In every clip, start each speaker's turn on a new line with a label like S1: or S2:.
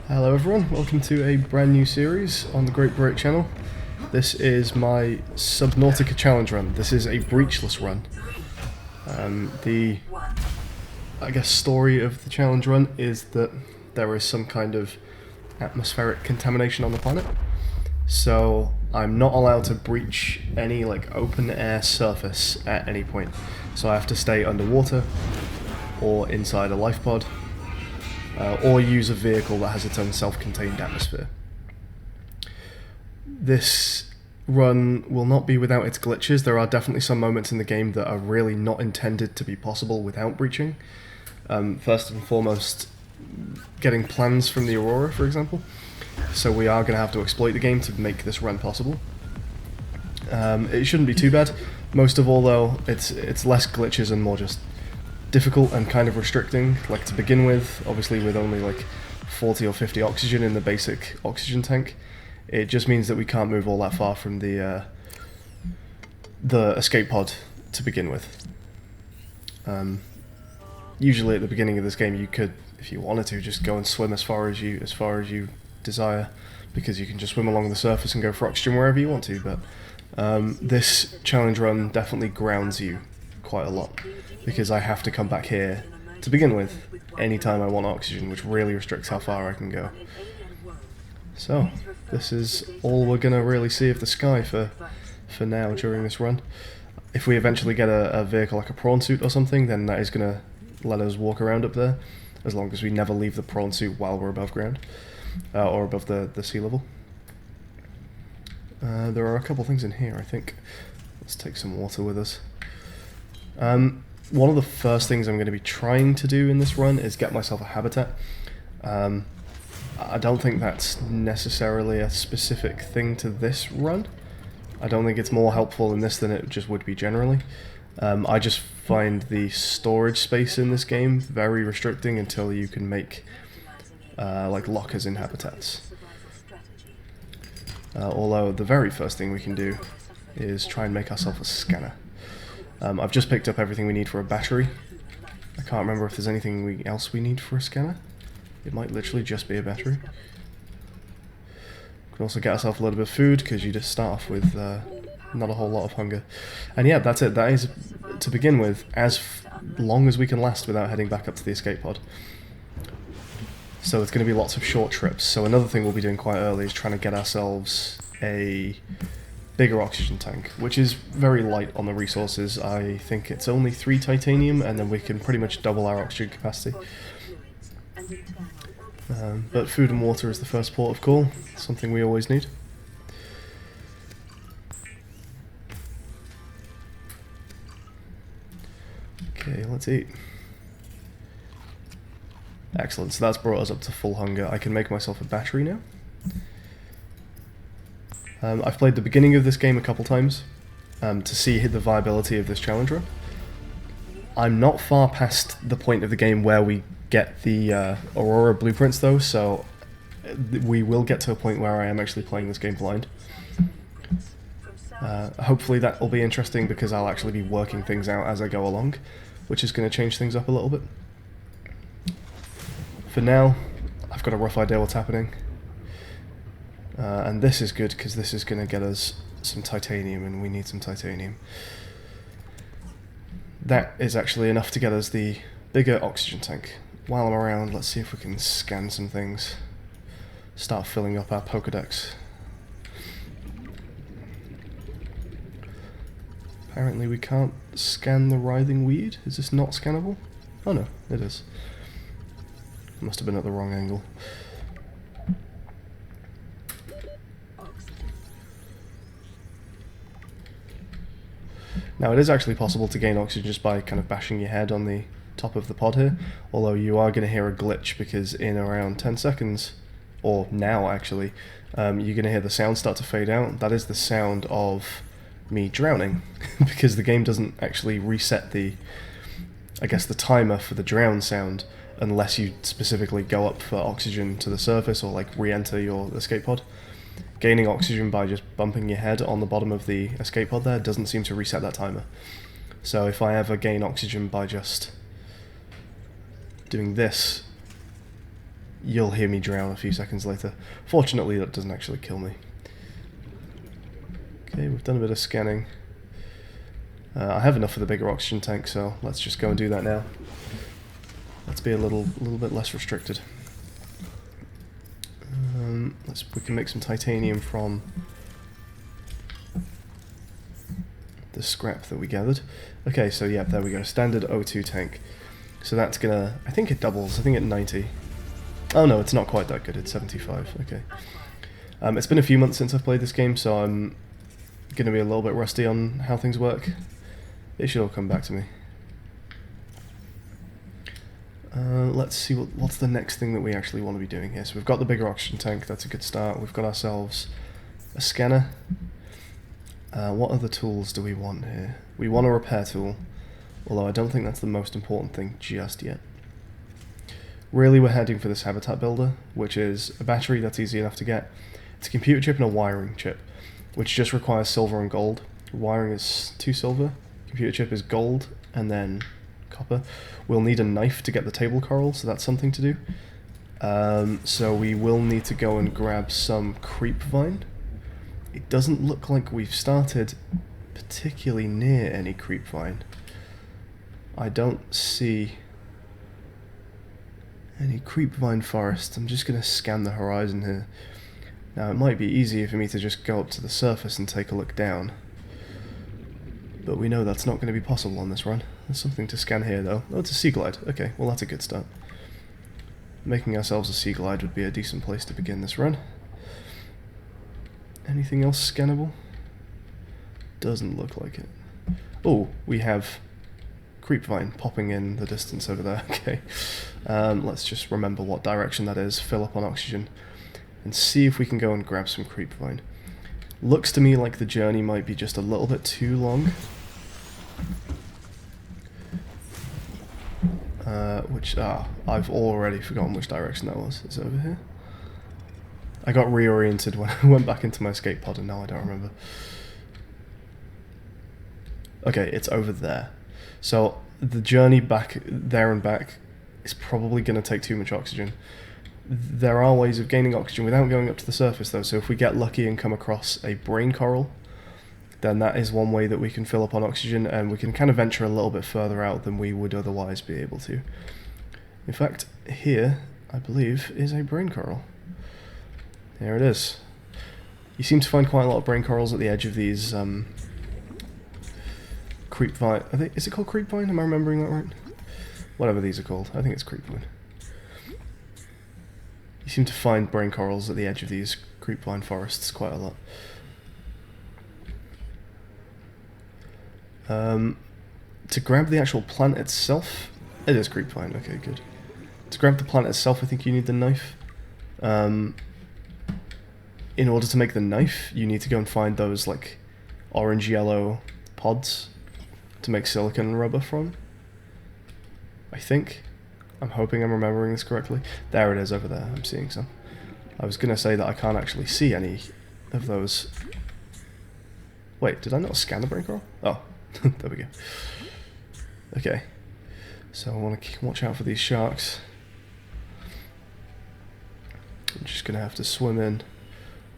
S1: Hello everyone, welcome to a brand new series on the Great Berate channel. This is my Subnautica challenge run. This is a Breachless run. The story of the challenge run is that there is some kind of atmospheric contamination on the planet. So I'm not allowed to breach any open air surface at any point. So I have to stay underwater or inside a life pod. Or use a vehicle that has its own self-contained atmosphere. This run will not be without its glitches. There are definitely some moments in the game that are really not intended to be possible without breaching. First and foremost, getting plans from the Aurora, for example. So we are going to have to exploit the game to make this run possible. It shouldn't be too bad. Most of all, though, it's less glitches and more just difficult and kind of restricting. To begin with, obviously with only 40 or 50 oxygen in the basic oxygen tank, it just means that we can't move all that far from the escape pod to begin with. Usually at the beginning of this game you could, if you wanted to, just go and swim as far as you desire, because you can just swim along the surface and go for oxygen wherever you want to, but this challenge run definitely grounds you quite a lot, because I have to come back here to begin with anytime I want oxygen, which really restricts how far I can go. So this is all we're going to really see of the sky for now during this run. If we eventually get a vehicle like a prawn suit or something, then that is going to let us walk around up there, as long as we never leave the prawn suit while we're above ground, or above the sea level. There are a couple things in here, I think. Let's take some water with us. One of the first things I'm going to be trying to do in this run is get myself a habitat. I don't think that's necessarily a specific thing to this run. I don't think it's more helpful in this than it just would be generally. I just find the storage space in this game very restricting until you can make lockers in habitats. Although the very first thing we can do is try and make ourselves a scanner. I've just picked up everything we need for a battery. I can't remember if there's anything else we need for a scanner. It might literally just be a battery. We can also get ourselves a little bit of food, because you just start off with not a whole lot of hunger. And yeah, that's it. That is, to begin with, as long as we can last without heading back up to the escape pod. So it's going to be lots of short trips. So another thing we'll be doing quite early is trying to get ourselves a bigger oxygen tank, which is very light on the resources. I think it's only 3 titanium, and then we can pretty much double our oxygen capacity. But food and water is the first port of call, something we always need. Okay, let's eat. Excellent, so that's brought us up to full hunger. I can make myself a battery now. I've played the beginning of this game a couple times to see the viability of this challenge run. I'm not far past the point of the game where we get the Aurora blueprints though, so we will get to a point where I am actually playing this game blind. Hopefully that will be interesting, because I'll actually be working things out as I go along, which is going to change things up a little bit. For now, I've got a rough idea what's happening. And this is good, because this is going to get us some titanium, and we need some titanium. That is actually enough to get us the bigger oxygen tank. While I'm around, let's see if we can scan some things. Start filling up our Pokedex. Apparently we can't scan the writhing weed. Is this not scannable? Oh no, it is. Must have been at the wrong angle. Now it is actually possible to gain oxygen just by kind of bashing your head on the top of the pod here, although you are going to hear a glitch, because in around 10 seconds, or now actually, you're going to hear the sound start to fade out. That is the sound of me drowning, because the game doesn't actually reset the timer for the drown sound unless you specifically go up for oxygen to the surface, or re-enter your escape pod. Gaining oxygen by just bumping your head on the bottom of the escape pod there doesn't seem to reset that timer. So if I ever gain oxygen by just doing this, you'll hear me drown a few seconds later. Fortunately, that doesn't actually kill me. Okay, we've done a bit of scanning. I have enough for the bigger oxygen tank, so let's just go and do that now. Let's be a little bit less restricted. We can make some titanium from the scrap that we gathered. Okay, so yeah, there we go. Standard O2 tank. So that's gonna, I think it doubles. I think at 90. Oh no, it's not quite that good. It's 75. Okay. It's been a few months since I've played this game, so I'm gonna be a little bit rusty on how things work. It should all come back to me. Let's see what's the next thing that we actually want to be doing here. So we've got the bigger oxygen tank. That's a good start. We've got ourselves a scanner. What other tools do we want here? We want a repair tool, although I don't think that's the most important thing just yet. Really, we're heading for this habitat builder, which is a battery that's easy enough to get. It's a computer chip and a wiring chip, which just requires silver and gold. Wiring is 2 silver, computer chip is gold, and then copper. We'll need a knife to get the table coral, so that's something to do. So we will need to go and grab some creep vine. It doesn't look like we've started particularly near any creep vine. I don't see any creep vine forest. I'm just going to scan the horizon here. Now it might be easier for me to just go up to the surface and take a look down, but we know that's not going to be possible on this run. There's something to scan here though. Oh, it's a sea glide. Okay, well that's a good start. Making ourselves a sea glide would be a decent place to begin this run. Anything else scannable? Doesn't look like it. Oh, we have creep vine popping in the distance over there. Okay, let's just remember what direction that is, fill up on oxygen, and see if we can go and grab some creep vine. Looks to me like the journey might be just a little bit too long. I've already forgotten which direction that was. It's over here. I got reoriented when I went back into my escape pod and now I don't remember. Okay, it's over there. So the journey back there and back is probably going to take too much oxygen. There are ways of gaining oxygen without going up to the surface though, so if we get lucky and come across a brain coral, then that is one way that we can fill up on oxygen and we can kind of venture a little bit further out than we would otherwise be able to. In fact, here, I believe, is a brain coral. There it is. You seem to find quite a lot of brain corals at the edge of these creep vine. Is it called creep vine? Am I remembering that right? Whatever these are called. I think it's creep vine. You seem to find brain corals at the edge of these creep vine forests quite a lot. To grab the actual plant itself, it is creep vine. Okay, good. To grab the plant itself, I think you need the knife. In order to make the knife, you need to go and find those like orange-yellow pods to make silicon rubber from. I think. I'm hoping I'm remembering this correctly. There it is over there. I'm seeing some. I was going to say that I can't actually see any of those. Wait, did I not scan the brain coral? Oh, there we go. Okay. So I want to watch out for these sharks. I'm just going to have to swim in.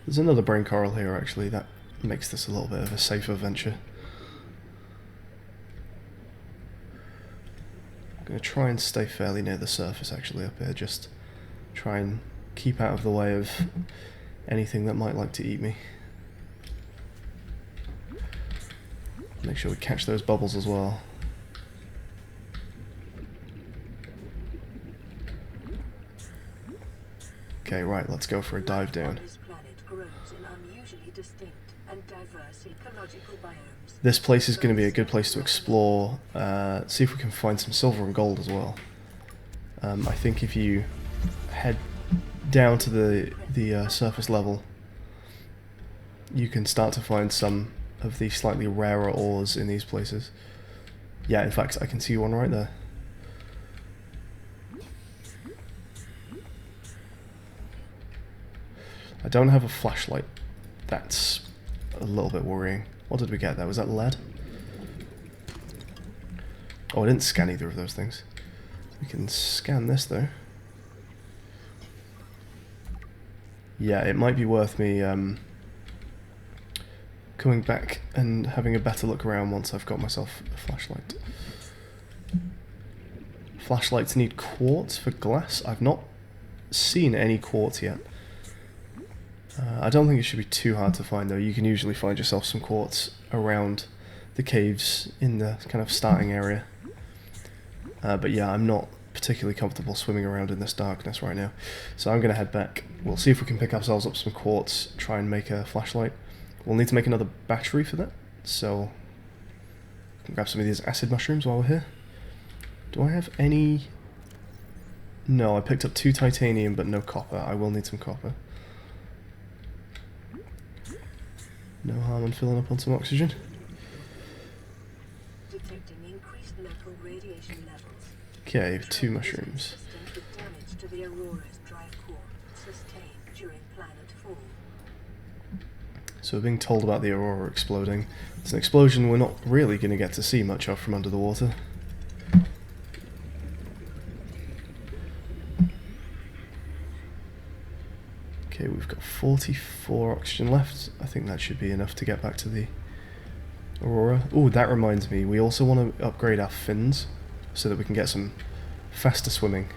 S1: There's another brain coral here actually. That makes this a little bit of a safer venture. I'm going to try and stay fairly near the surface actually up here, just try and keep out of the way of anything that might like to eat me. Make sure we catch those bubbles as well. Okay, right, let's go for a dive down. This place is going to be a good place to explore, see if we can find some silver and gold as well. I think if you head down to the surface level, you can start to find some of the slightly rarer ores in these places. Yeah, in fact, I can see one right there. I don't have a flashlight. That's a little bit worrying. What did we get there? Was that lead? Oh, I didn't scan either of those things. We can scan this though. yeah, it might be worth me coming back and having a better look around once I've got myself a flashlight. Flashlights need quartz for glass. I've not seen any quartz yet. I don't think it should be too hard to find though. You can usually find yourself some quartz around the caves in the kind of starting area. But yeah, I'm not particularly comfortable swimming around in this darkness right now. So I'm going to head back. We'll see if we can pick ourselves up some quartz, try and make a flashlight. We'll need to make another battery for that. So we can grab some of these acid mushrooms while we're here. Do I have any... No, I picked up 2 titanium but no copper. I will need some copper. No harm in filling up on some oxygen.
S2: Detecting increased metal radiation levels.
S1: Okay, 2 mushrooms.
S2: Consistent with damage to the Aurora's drive core sustained during planet fall.
S1: So we're being told about the Aurora exploding. It's an explosion we're not really going to get to see much of from under the water. Okay, we've got 44 oxygen left. I think that should be enough to get back to the Aurora. Oh, that reminds me, we also want to upgrade our fins so that we can get some faster swimming.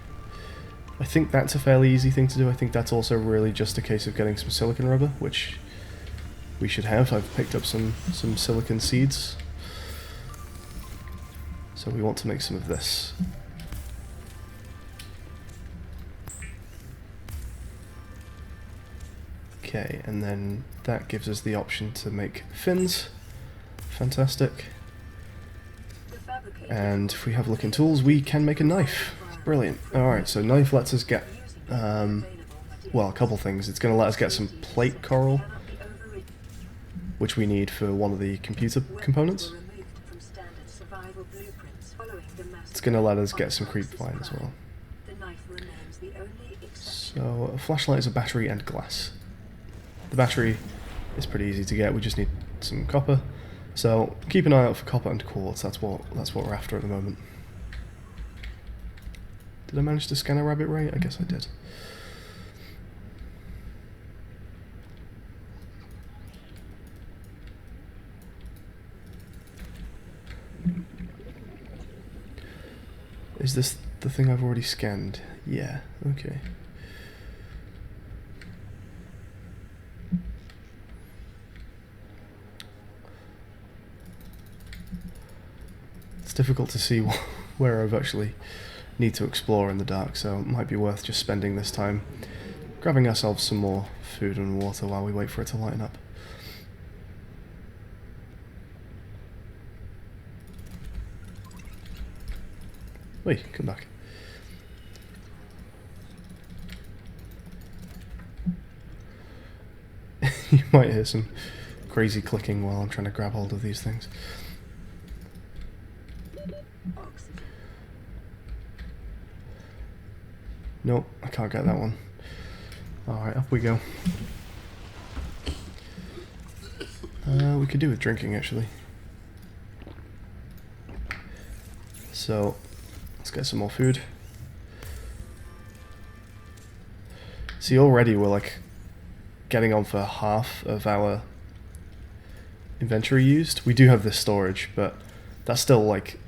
S1: I think that's a fairly easy thing to do. I think that's also really just a case of getting some silicon rubber, which we should have. I've picked up some silicon seeds. So we want to make some of this. Okay, and then that gives us the option to make fins. Fantastic. And if we have a look in tools, we can make a knife. Brilliant. Alright, so knife lets us get, well, a couple things. It's going to let us get some plate coral, which we need for one of the computer components. It's going to let us get some creepvine as well. So a flashlight is a battery and glass. The battery is pretty easy to get, we just need some copper. So keep an eye out for copper and quartz, that's what we're after at the moment. Did I manage to scan a rabbit ray? I guess I did. Is this the thing I've already scanned? Yeah, okay. It's difficult to see where I've actually need to explore in the dark, so it might be worth just spending this time grabbing ourselves some more food and water while we wait for it to lighten up. Wait, come back. You might hear some crazy clicking while I'm trying to grab hold of these things. Nope, I can't get that one. Alright, up we go. We could do with drinking, actually. So, let's get some more food. See, already we're like getting on for half of our inventory used. We do have this storage, but that's still like,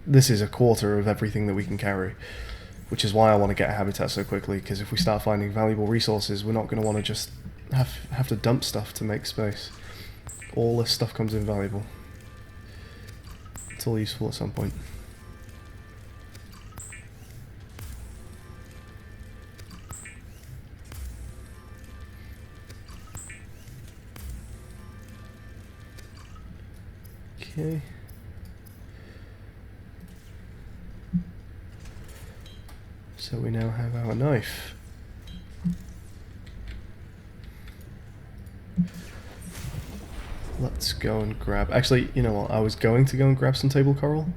S1: this is a quarter of everything that we can carry. Which is why I want to get a habitat so quickly, because if we start finding valuable resources, we're not going to want to just have to dump stuff to make space. All this stuff comes invaluable. It's all useful at some point. Okay. So we now have our knife. Let's go and grab... Actually, you know what? I was going to go and grab some table coral.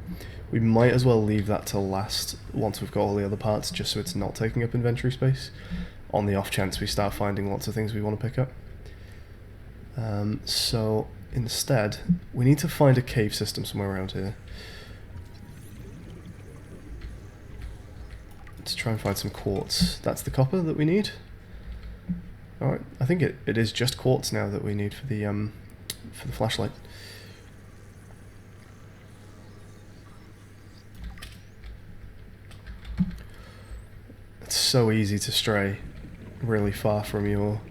S1: We might as well leave that till last, once we've got all the other parts, just so it's not taking up inventory space, on the off chance we start finding lots of things we want to pick up. So instead, we need to find a cave system somewhere around here. To try and find some quartz. That's the copper that we need. Alright, I think it is just quartz now that we need for the flashlight. It's so easy to stray really far from your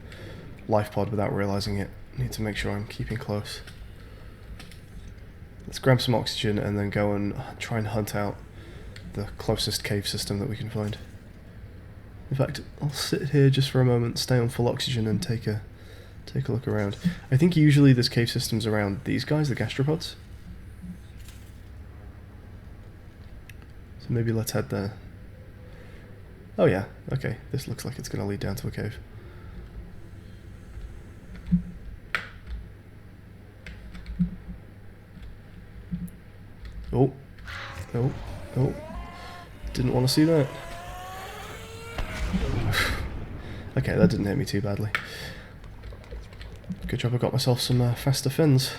S1: life pod without realizing it. I need to make sure I'm keeping close. Let's grab some oxygen and then go and try and hunt out the closest cave system that we can find. In fact, I'll sit here just for a moment, stay on full oxygen and take a look around. I think usually there's cave systems around these guys, the gastropods. So maybe let's head there. Oh yeah, okay, this looks like it's going to lead down to a cave. Oh, oh, oh, didn't want to see that. Okay, that didn't hit me too badly. Good job I got myself some faster fins.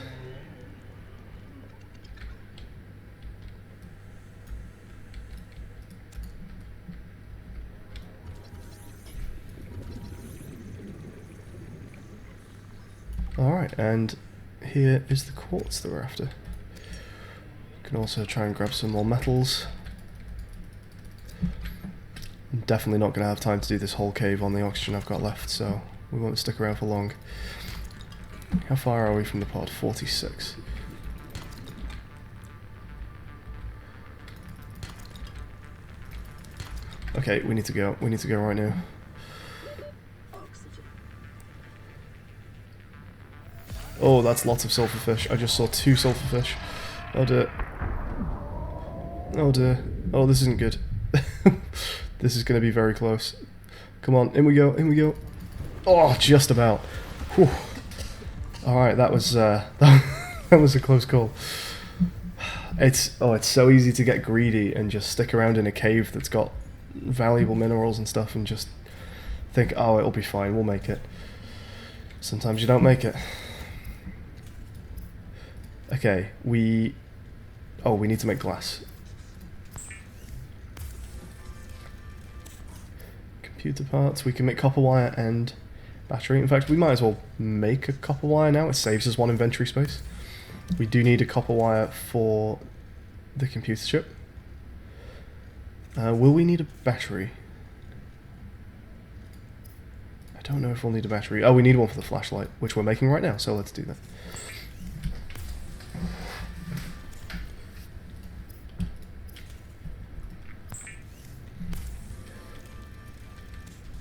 S1: Alright, and here is the quartz that we're after. Can also try and grab some more metals. I'm definitely not going to have time to do this whole cave on the oxygen I've got left, so we won't stick around for long. How far are we from the pod? 46. Okay, we need to go. We need to go right now. Oh, that's lots of silverfish. I just saw 2 silverfish. Oh dear. Oh dear. Oh, this isn't good. This is going to be very close. Come on, in we go, in we go. Oh, just about. Whew. Alright, that was that was a close call. It's so easy to get greedy and just stick around in a cave that's got valuable minerals and stuff and just think, oh, it'll be fine, we'll make it. Sometimes you don't make it. Okay, we need to make glass. Computer parts, we can make copper wire and battery. In fact, we might as well make a copper wire now, it saves us 1 inventory space. We do need a copper wire for the computer chip. Will we need a battery? I don't know if we'll need a battery. Oh, we need one for the flashlight, which we're making right now, so let's do that.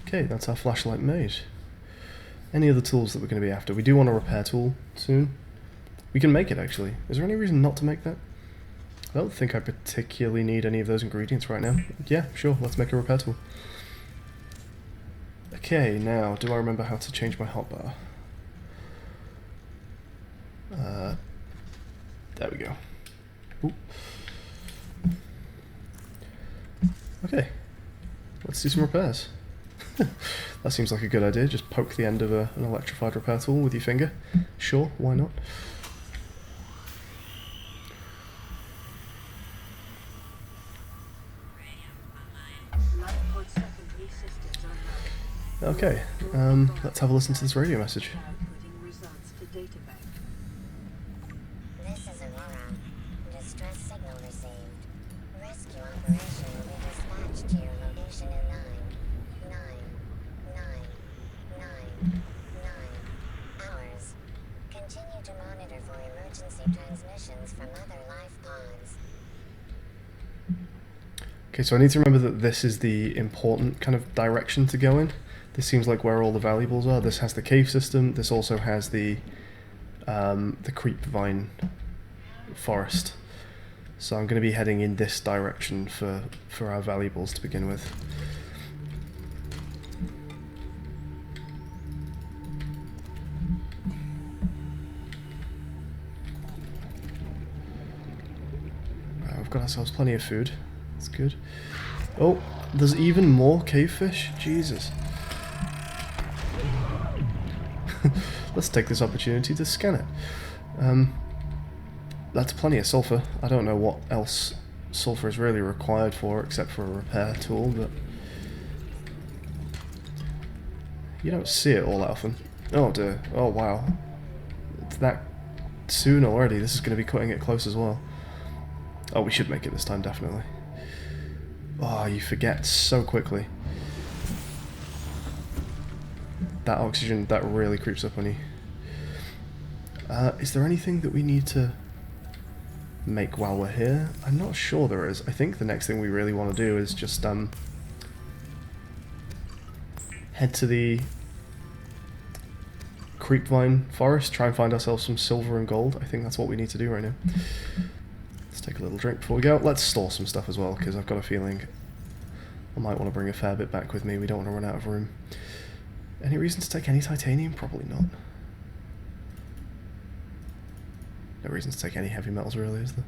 S1: Okay, that's our flashlight made. Any other tools that we're going to be after? We do want a repair tool soon. We can make it, actually. Is there any reason not to make that? I don't think I particularly need any of those ingredients right now. Yeah, sure, let's make a repair tool. Okay, now, do I remember how to change my hotbar? There we go. Ooh. Okay, let's do some repairs. That seems like a good idea, just poke the end of an electrified repair tool with your finger. Sure, why not? Okay, let's have a listen to this radio message.
S3: This is Aurora. Distress signal received. Rescue operation will be dispatched to your location in 9 hours. Continue to monitor for emergency transmissions from other life pods.
S1: Okay, so I need to remember that this is the important kind of direction to go in. This seems like where all the valuables are. This has the cave system. This also has the creep vine forest. So I'm going to be heading in this direction for our valuables to begin with. We've got ourselves plenty of food. That's good. Oh, there's even more cave fish? Jesus. Let's take this opportunity to scan it. That's plenty of sulfur. I don't know what else sulfur is really required for except for a repair tool, but You don't see it all that often. Oh dear. Oh wow. It's that soon already. This is going to be cutting it close as well. Oh, we should make it this time, definitely. Oh, you forget so quickly. That oxygen, that really creeps up on you. Is there anything that we need to make while we're here? I'm not sure there is. I think the next thing we really want to do is just head to the creepvine forest, try and find ourselves some silver and gold. I think that's what we need to do right now. Let's take a little drink before we go. Let's store some stuff as well, because I've got a feeling I might want to bring a fair bit back with me. We don't want to run out of room. Any reason to take any titanium? Probably not. No reason to take any heavy metals, really, is there?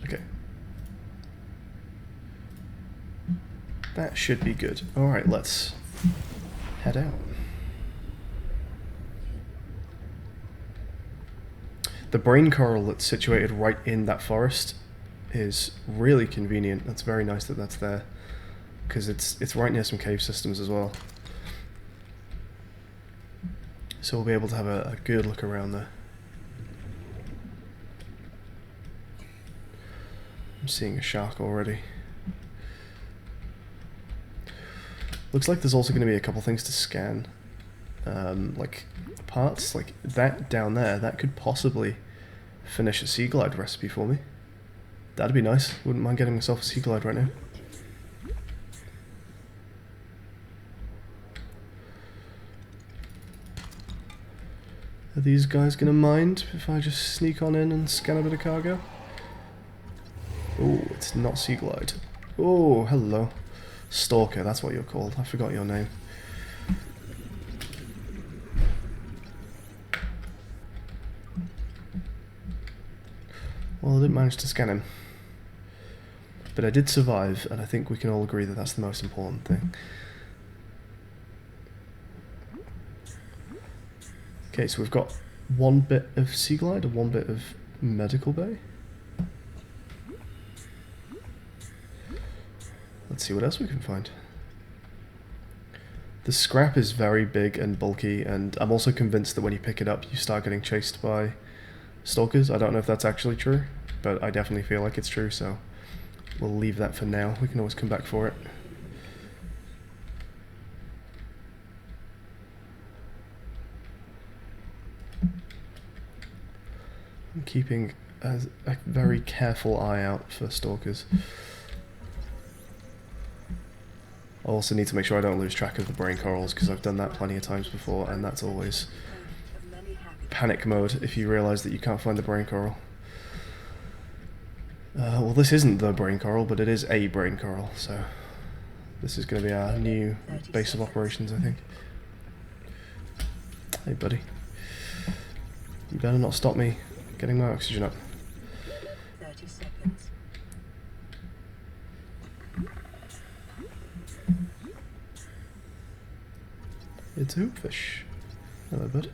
S1: Okay. That should be good. Alright, let's head out. The brain coral that's situated right in that forest is really convenient. That's very nice that that's there, because it's right near some cave systems as well. So we'll be able to have a good look around there. I'm seeing a shark already. Looks like there's also going to be a couple things to scan. Like parts, like that down there, that could possibly finish a sea glide recipe for me. That'd be nice. Wouldn't mind getting myself a sea glide right now. Are these guys gonna mind if I just sneak on in and scan a bit of cargo? Oh, it's not sea glide. Oh, hello. Stalker, that's what you're called. I forgot your name. Well, I didn't manage to scan him. But I did survive, and I think we can all agree that that's the most important thing. Okay, so we've got one bit of sea glide and one bit of medical bay. Let's see what else we can find. The scrap is very big and bulky, and I'm also convinced that when you pick it up you start getting chased by stalkers. I don't know if that's actually true, but I definitely feel like it's true, so we'll leave that for now. We can always come back for it. I'm keeping a very careful eye out for stalkers. I also need to make sure I don't lose track of the brain corals, because I've done that plenty of times before, and that's always panic mode if you realise that you can't find the brain coral. Well, this isn't the brain coral, but it is a brain coral, so this is going to be our new base of operations, I think. Hey, buddy. You better not stop me getting my oxygen up.
S2: 30 seconds.
S1: It's a hoopfish. Hello, bud.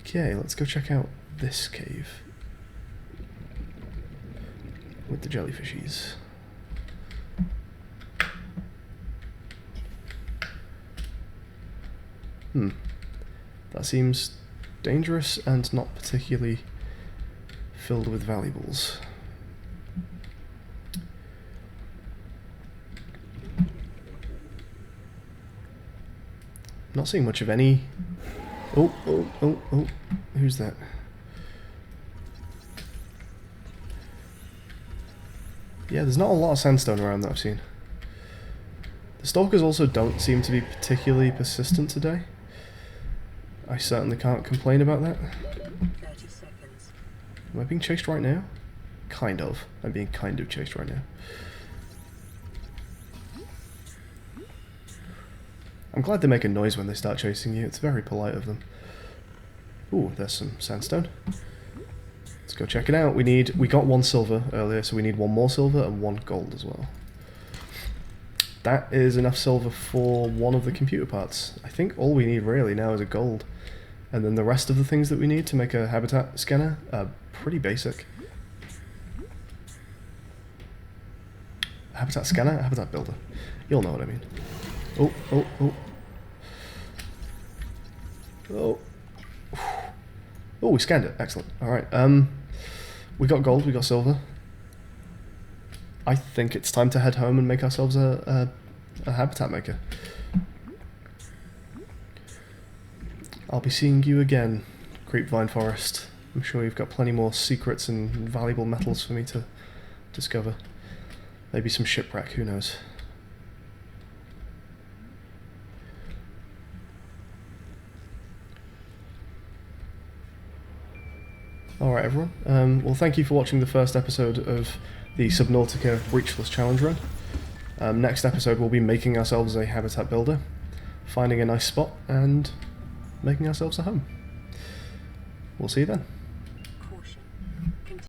S1: Okay, let's go check out this cave with the jellyfishies. That seems dangerous and not particularly filled with valuables. Not seeing much of any. Oh, who's that? Yeah, there's not a lot of sandstone around that I've seen. The stalkers also don't seem to be particularly persistent today. I certainly can't complain about that.
S2: 30 seconds.
S1: Am I being chased right now? Kind of. I'm being kind of chased right now. I'm glad they make a noise when they start chasing you. It's very polite of them. Ooh, there's some sandstone. Let's go check it out. We got 1 silver earlier, so we need 1 more silver and 1 gold as well. That is enough silver for 1 of the computer parts. I think all we need really now is a gold. And then the rest of the things that we need to make a habitat scanner are pretty basic. habitat scanner, habitat builder. You'll know what I mean. Oh, oh, oh. Oh. Oh, we scanned it. Excellent. Alright, we got gold, we got silver. I think it's time to head home and make ourselves a habitat maker. I'll be seeing you again, Creepvine Forest. I'm sure you've got plenty more secrets and valuable metals for me to discover. Maybe some shipwreck, who knows. Alright everyone, well thank you for watching the first episode of the Subnautica Breachless challenge run. Next episode we'll be making ourselves a habitat builder, finding a nice spot and making ourselves a home. We'll see you then.